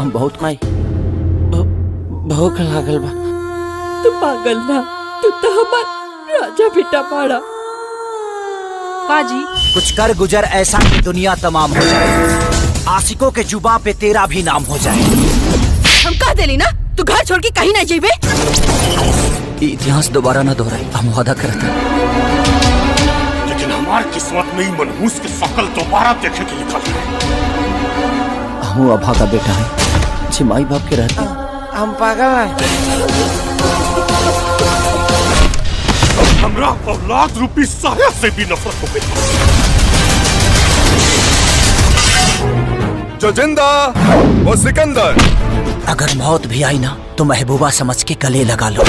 हम बहुत माई भूख लागल बा। तू पागल ना, तू तो हमार राजा बेटा पाड़ा। काजी कुछ कर गुजर ऐसा कि दुनिया तमाम हो जाए, आशिकों के जुबां पे तेरा भी नाम हो जाए। हम कह देली ना, तू घर छोड़ के कहीं ना जेबे। इतिहास दोबारा ना दोहराए, हम वादा करते। लेकिन हमारी किस्मत में ही मनहूस की शकल दोबारा देखे के लिखल है। हम अभा का बेटा है, जी माई बाप के रहते। हम पागल है। हमरा औलाद रूपी साया से भी नफरत हो गई। जो जिंदा वो सिकंदर। अगर मौत भी आई ना तो महबूबा समझ के गले लगा लो।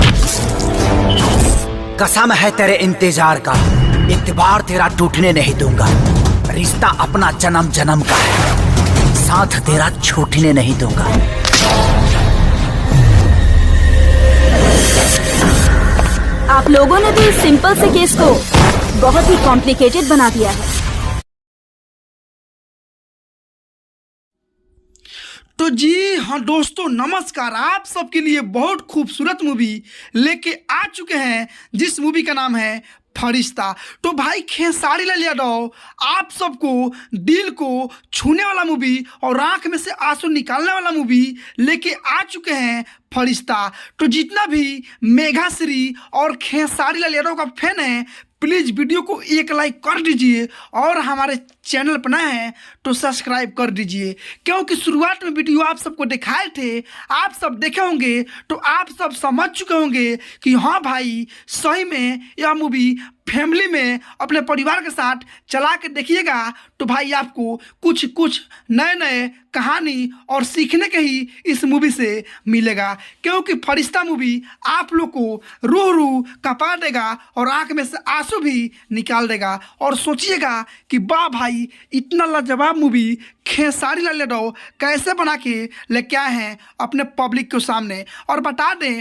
कसम है तेरे इंतजार का, इत्तेबार तेरा टूटने नहीं दूंगा। रिश्ता अपना जन्म जन्म का है, साथ तेरा छूटने नहीं दूंगा। आप लोगों ने तो इस सिंपल से केस को बहुत ही कॉम्प्लिकेटेड बना दिया है। तो जी हाँ दोस्तों, नमस्कार। आप सबके लिए बहुत खूबसूरत मूवी लेके आ चुके हैं, जिस मूवी का नाम है फरिश्ता। तो भाई खेसारी लाल यादव आप सबको दिल को छूने वाला मूवी और आंख में से आंसू निकालने वाला मूवी लेके आ चुके हैं फरिश्ता। तो जितना भी मेघाश्री और खेसारी लाल यादव का फैन है, प्लीज़ वीडियो को एक लाइक कर दीजिए और हमारे चैनल पर नए हैं तो सब्सक्राइब कर दीजिए, क्योंकि शुरुआत में वीडियो आप सबको दिखाए थे, आप सब देखे होंगे तो आप सब समझ चुके होंगे कि हाँ भाई सही में यह मूवी फैमिली में अपने परिवार के साथ चला के देखिएगा तो भाई आपको कुछ कुछ नए नए कहानी और सीखने के ही इस मूवी से मिलेगा, क्योंकि फरिश्ता मूवी आप लोग को रूह रूह कपा देगा और आंख में से आंसू भी निकाल देगा। और सोचिएगा कि वाह भाई, इतना लाजवाब मूवी खेसारी लाल यादव कैसे बना के लेके आए हैं अपने पब्लिक के सामने। और बता दें